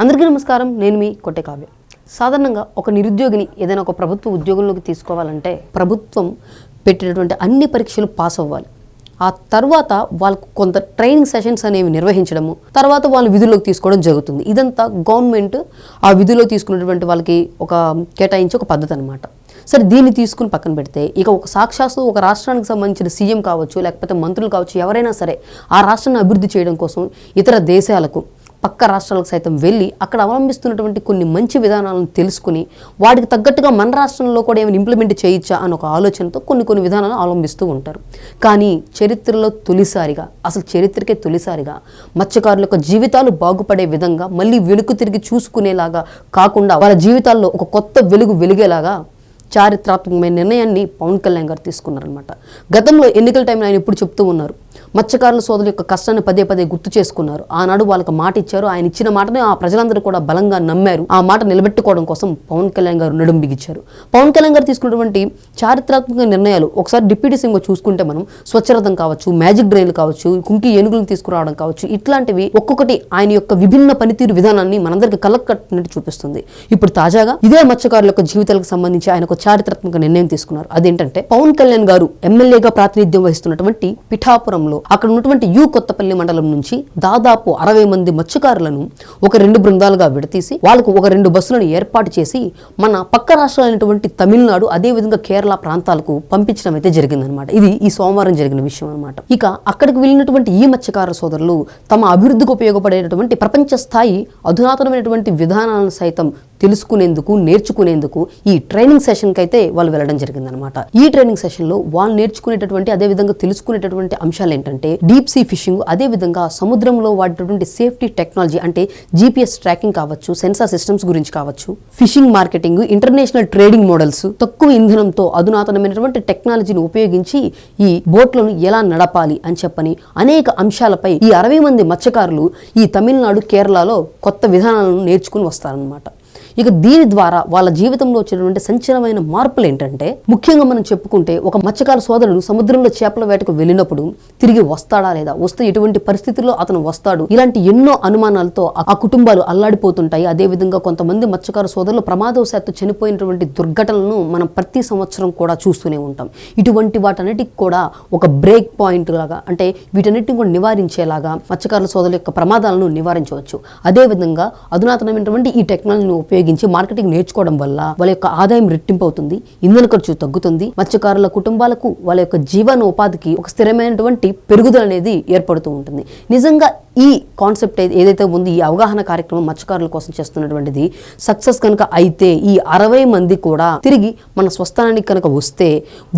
అందరికీ నమస్కారం. నేను మీ కొట్టే కావ్య. సాధారణంగా ఒక నిరుద్యోగిని ఏదైనా ఒక ప్రభుత్వ ఉద్యోగంలోకి తీసుకోవాలంటే ప్రభుత్వం పెట్టినటువంటి అన్ని పరీక్షలు పాస్ అవ్వాలి. ఆ తర్వాత వాళ్ళకు కొంత ట్రైనింగ్ సెషన్స్ అనేవి నిర్వహించడము, తర్వాత వాళ్ళు విధుల్లోకి తీసుకోవడం జరుగుతుంది. ఇదంతా గవర్నమెంట్ ఆ విధుల్లో తీసుకున్నటువంటి వాళ్ళకి ఒక కేటాయించే ఒక పద్ధతి అనమాట. సరే, దీన్ని తీసుకుని పక్కన పెడితే ఇక ఒక సాక్షాత్తు ఒక రాష్ట్రానికి సంబంధించిన సీఎం కావచ్చు, లేకపోతే మంత్రులు కావచ్చు, ఎవరైనా సరే ఆ రాష్ట్రాన్ని అభివృద్ధి చేయడం కోసం ఇతర దేశాలకు, పక్క రాష్ట్రాలకు సైతం వెళ్ళి అక్కడ అవలంబిస్తున్నటువంటి కొన్ని మంచి విధానాలను తెలుసుకుని వాటికి తగ్గట్టుగా మన రాష్ట్రంలో కూడా ఏమైనా ఇంప్లిమెంట్ చేయొచ్చా అని ఒక ఆలోచనతో కొన్ని విధానాలను అవలంబిస్తూ ఉంటారు. కానీ చరిత్రలో తొలిసారిగా, అసలు చరిత్రకే తొలిసారిగా మత్స్యకారుల యొక్క జీవితాలు బాగుపడే విధంగా, మళ్ళీ వెనుక తిరిగి చూసుకునేలాగా కాకుండా వాళ్ళ జీవితాల్లో ఒక కొత్త వెలిగేలాగా చారిత్రాత్మకమైన నిర్ణయాన్ని పవన్ కళ్యాణ్ గారు తీసుకున్నారనమాట. గతంలో ఎన్నికల టైంలో ఆయన ఎప్పుడు చెప్తూ ఉన్నారు, మత్స్యకారుల సోదరుల యొక్క కష్టాన్ని పదే గుర్తు చేసుకున్నారు. ఆనాడు వాళ్ళకి మాట ఇచ్చారు. ఆయన ఇచ్చిన మాటని ఆ ప్రజలందరూ కూడా బలంగా నమ్మారు. ఆ మాట నిలబెట్టుకోవడం కోసం పవన్ కళ్యాణ్ గారు నడుం బిగించారు. పవన్ కళ్యాణ్ గారు తీసుకున్నటువంటి చారిత్రాత్మక నిర్ణయాలు ఒకసారి డిప్యూటీ సీఎంగా చూసుకుంటే మనం స్వచ్ఛరథం కావచ్చు, మ్యాజిక్ డ్రైన్లు కావచ్చు, కుంకి ఏనుగులను తీసుకురావడం కావచ్చు, ఇట్లాంటివి ఒక్కొక్కటి ఆయన యొక్క విభిన్న పనితీరు విధానాన్ని మనందరికీ కళ్ళకు కట్టినట్టు చూపిస్తుంది. ఇప్పుడు తాజాగా ఇదే మత్స్యకారుల యొక్క జీవితాలకు సంబంధించి ఆయన ఒక చారిత్రాత్మక నిర్ణయం తీసుకున్నారు. అదేంటంటే పవన్ కళ్యాణ్ గారు ఎమ్మెల్యేగా ప్రాతినిధ్యం వహిస్తున్నటువంటి పిఠాపురంలో అక్కడ ఉన్నటువంటి కొత్తపల్లి మండలం నుంచి దాదాపు 60 మంది మత్స్యకారులను ఒక 2 బృందాలుగా విడతీసి వాళ్ళకు ఒక 2 బస్సులను ఏర్పాటు చేసి మన పక్క రాష్ట్రాలైనటువంటి తమిళనాడు, అదే విధంగా కేరళ ప్రాంతాలకు పంపించడం అయితే జరిగిందనమాట. ఇది ఈ సోమవారం జరిగిన విషయం అనమాట. ఇక అక్కడికి వెళ్ళినటువంటి ఈ మత్స్యకార సోదరులు తమ అభివృద్ధికి ఉపయోగపడేటటువంటి ప్రపంచ స్థాయి అధునాతనమైనటువంటి విధానాలను సైతం తెలుసుకునేందుకు, నేర్చుకునేందుకు ఈ ట్రైనింగ్ సెషన్కి అయితే వాళ్ళు వెళ్ళడం జరిగిందనమాట. ఈ ట్రైనింగ్ సెషన్లో వాళ్ళు నేర్చుకునేటటువంటి, అదే విధంగా తెలుసుకునేటటువంటి అంశాలు ఏంటంటే డీప్ సీ ఫిషింగ్, అదే విధంగా సముద్రంలో వాడేటటువంటి సేఫ్టీ టెక్నాలజీ అంటే GPS ట్రాకింగ్ కావచ్చు, సెన్సార్ సిస్టమ్స్ గురించి కావచ్చు, fishing marketing, international trading models, తక్కువ ఇంధనంతో అధునాతనమైనటువంటి టెక్నాలజీని ఉపయోగించి ఈ బోట్లను ఎలా నడపాలి అని చెప్పని అనేక అంశాలపై ఈ 60 మంది మత్స్యకారులు ఈ తమిళనాడు, కేరళలో కొత్త విధానాలను నేర్చుకుని వస్తారనమాట. ఇక దీని ద్వారా వాళ్ళ జీవితంలో వచ్చేటువంటి సంచలనమైన మార్పులు ఏంటంటే, ముఖ్యంగా మనం చెప్పుకుంటే ఒక మత్స్యకార సోదరుడు సముద్రంలో చేపల వేటకు వెళ్ళినప్పుడు తిరిగి వస్తాడా లేదా, వస్తే ఎటువంటి పరిస్థితుల్లో అతను వస్తాడు, ఇలాంటి ఎన్నో అనుమానాలతో ఆ కుటుంబాలు అల్లాడిపోతుంటాయి. అదేవిధంగా కొంతమంది మత్స్యకార సోదరులు ప్రమాదవశాత్తు చనిపోయినటువంటి దుర్ఘటనలను మనం ప్రతి సంవత్సరం కూడా చూస్తూనే ఉంటాం. ఇటువంటి వాటన్నిటికి కూడా ఒక బ్రేక్ పాయింట్ లాగా, అంటే వీటన్నిటిని కూడా నివారించేలాగా మత్స్యకారుల సోదరుల యొక్క ప్రమాదాలను నివారించవచ్చు. అదేవిధంగా అధునాతనమైనటువంటి ఈ టెక్నాలజీని ఉపయోగించి మార్కెటింగ్ నేర్చుకోవడం వల్ల వాళ్ళ యొక్క ఆదాయం రెట్టింపు అవుతుంది, ఇంధన ఖర్చు తగ్గుతుంది, మత్స్యకారుల కుటుంబాలకు వాళ్ళ యొక్క జీవనోపాధికి ఒక స్థిరమైనటువంటి పెరుగుదల అనేది ఏర్పడుతూ ఉంటుంది. నిజంగా ఈ కాన్సెప్ట్ ఏదైతే ఉంది, ఈ అవగాహన కార్యక్రమం మత్స్యకారుల కోసం చేస్తున్నటువంటిది సక్సెస్ కనుక అయితే ఈ 60 మంది కూడా తిరిగి మన స్వస్థానానికి కనుక వస్తే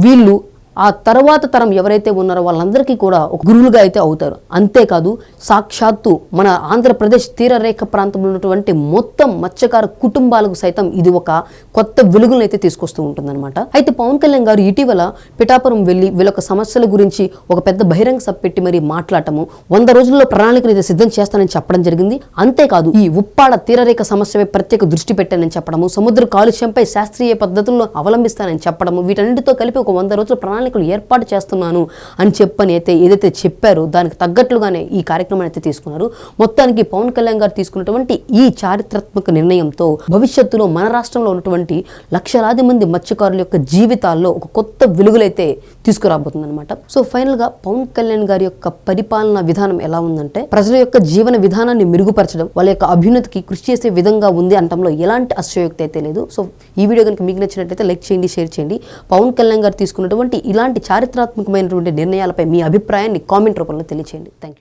వీళ్ళు ఆ తర్వాత తరం ఎవరైతే ఉన్నారో వాళ్ళందరికీ కూడా ఒక గురువులుగా అయితే అవుతారు. అంతేకాదు సాక్షాత్తు మన ఆంధ్రప్రదేశ్ తీరరేఖ ప్రాంతంలో ఉన్నటువంటి మొత్తం మత్స్యకార కుటుంబాలకు సైతం ఇది ఒక కొత్త వెలుగులను అయితే తీసుకొస్తూ ఉంటుందన్నమాట. అయితే పవన్ కళ్యాణ్ గారు ఇటీవల పిఠాపురం వెళ్ళి వీళ్ళొక సమస్యల గురించి ఒక పెద్ద బహిరంగ సభ పెట్టి మరి మాట్లాడటము, 100 రోజుల్లో ప్రణాళికను అయితే సిద్ధం చేస్తానని చెప్పడం జరిగింది. అంతేకాదు ఈ ఉప్పాడ తీరరేఖ సమస్యపై ప్రత్యేక దృష్టి పెట్టానని చెప్పడము, సముద్ర కాలుష్యంపై శాస్త్రీయ పద్ధతుల్లో అవలంబిస్తానని చెప్పడము, వీటన్నిటితో కలిపి ఒక 100 రోజుల ప్రణాళికలు ఏర్పాటు చేస్తున్నాను అని చెప్పని అయితే ఏదైతే చెప్పారో దానికి తగ్గట్లుగానే ఈ కార్యక్రమాన్ని అయితే తీసుకున్నారు. మొత్తానికి పవన్ కళ్యాణ్ గారు తీసుకున్నటువంటి ఈ చారిత్రాత్మక నిర్ణయంతో భవిష్యత్తులో మన రాష్ట్రంలో ఉన్నటువంటి లక్షలాది మంది మత్స్యకారుల యొక్క జీవితాల్లో ఒక కొత్త వెలుగులైతే తీసుకురాబోతుంది అనమాట. సో ఫైనల్ గా పవన్ కళ్యాణ్ గారి యొక్క పరిపాలనా విధానం ఎలా ఉందంటే ప్రజల యొక్క జీవన విధానాన్ని మెరుగుపరచడం, వాళ్ళ యొక్క అభ్యున్నతికి కృషి చేసే విధంగా ఉంది అనటంలో ఎలాంటి అతిశయోక్తి అయితే లేదు. సో ఈ వీడియో కనుక మీకు నచ్చినట్లయితే లైక్ చేయండి, షేర్ చేయండి. పవన్ కళ్యాణ్ గారు తీసుకున్నటువంటి ఇలాంటి చారిత్రాత్మకమైనటువంటి నిర్ణయాలపై మీ అభిప్రాయాన్ని కామెంట్ రూపంలో తెలియచేయండి. Thank you.